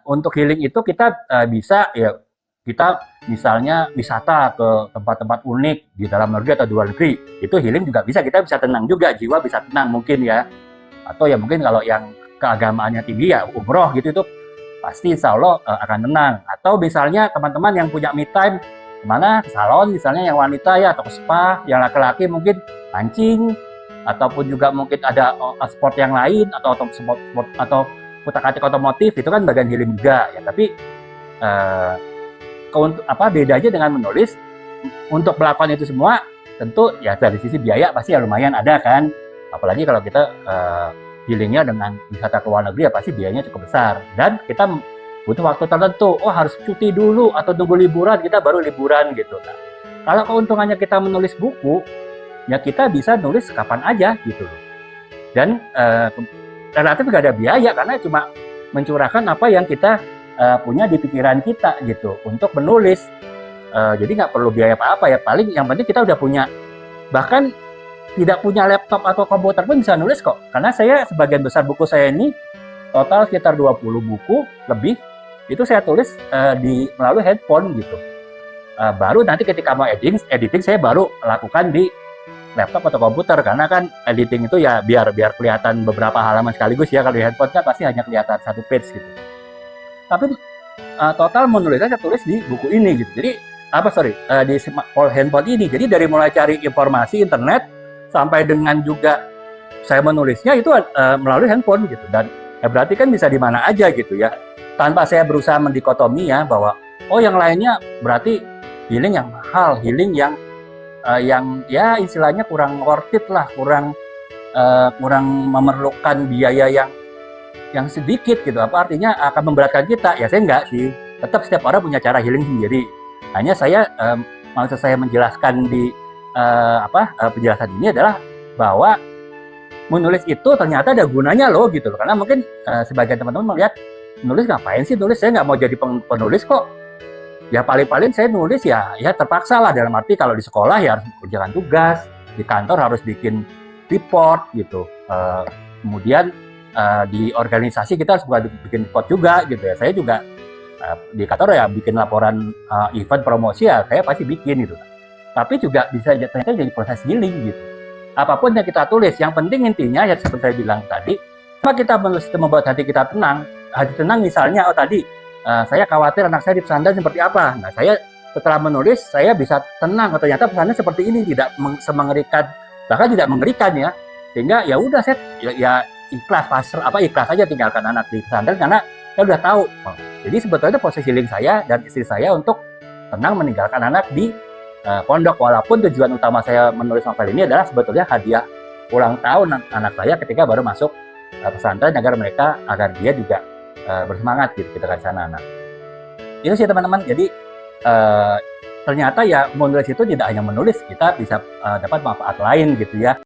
untuk healing itu kita bisa ya, kita misalnya wisata ke tempat-tempat unik di dalam negeri atau luar negeri, itu healing juga bisa, kita bisa tenang juga, jiwa bisa tenang mungkin ya. Atau ya mungkin kalau yang keagamaannya tinggi ya umroh gitu, itu pasti insya Allah akan tenang. Atau misalnya teman-teman yang punya me time, kemana, ke salon misalnya yang wanita ya, atau ke spa, yang laki-laki mungkin mancing, ataupun juga mungkin ada sport yang lain, atau sport atau utak-atik otomotif, itu kan bagian healing juga ya. Tapi bedanya dengan menulis, untuk melakukan itu semua tentu ya dari sisi biaya pasti ya lumayan ada kan, apalagi kalau kita healingnya dengan wisata ke luar negeri ya pasti biayanya cukup besar, dan kita butuh waktu tertentu, harus cuti dulu atau tunggu liburan kita baru liburan gitu. Nah, kalau keuntungannya kita menulis buku, ya kita bisa nulis kapan aja gitu loh, dan relatif nggak ada biaya karena cuma mencurahkan apa yang kita punya di pikiran kita gitu untuk menulis. Jadi nggak perlu biaya apa-apa ya, paling yang penting kita udah punya, bahkan tidak punya laptop atau komputer pun bisa nulis kok, karena saya sebagian besar buku saya ini total sekitar 20 buku lebih itu saya tulis melalui handphone gitu. Baru nanti ketika mau editing saya baru lakukan di laptop atau komputer, karena kan editing itu ya biar kelihatan beberapa halaman sekaligus ya, kalau di handphone kan pasti hanya kelihatan satu page gitu. Tapi total menulisnya saya tulis di buku ini gitu. Jadi di handphone ini. Jadi dari mulai cari informasi internet sampai dengan juga saya menulisnya itu melalui handphone gitu, dan ya berarti kan bisa di mana aja gitu ya, tanpa saya berusaha mendikotomi ya bahwa yang lainnya berarti healing yang mahal, healing yang ya istilahnya kurang worth it lah, kurang memerlukan biaya yang sedikit gitu, apa artinya akan memberatkan kita. Ya saya enggak sih, tetap setiap orang punya cara healing sendiri. Hanya saya maksud saya menjelaskan di penjelasan ini adalah bahwa menulis itu ternyata ada gunanya loh gitu loh. Karena mungkin sebagian teman-teman melihat, nulis ngapain sih nulis, saya nggak mau jadi penulis kok. Ya paling-paling saya nulis ya terpaksa lah, dalam arti kalau di sekolah ya harus mengerjakan tugas, di kantor harus bikin report gitu, kemudian di organisasi kita harus bikin report juga gitu ya. Saya juga di kantor ya bikin laporan event promosi ya saya pasti bikin gitu. Tapi juga bisa ternyata jadi proses healing gitu. Apapun yang kita tulis, yang penting intinya ya seperti saya bilang tadi, apa kita menulis itu membuat hati kita tenang. Hati tenang misalnya, tadi saya khawatir anak saya di pesantren seperti apa. Nah saya setelah menulis saya bisa tenang, ternyata pesantren seperti ini, tidak semengerikan, bahkan tidak mengerikan ya. Sehingga ya udah saya ya ikhlas aja tinggalkan anak di pesantren, karena saya udah tahu. Jadi sebetulnya proses healing saya dan istri saya untuk tenang meninggalkan anak di pondok, walaupun tujuan utama saya menulis novel ini adalah sebetulnya hadiah ulang tahun anak saya ketika baru masuk pesantren, agar dia juga bersemangat gitu kita kasih sana anak. Itu sih teman-teman. Jadi ternyata ya menulis itu tidak hanya menulis, kita bisa dapat manfaat lain gitu ya.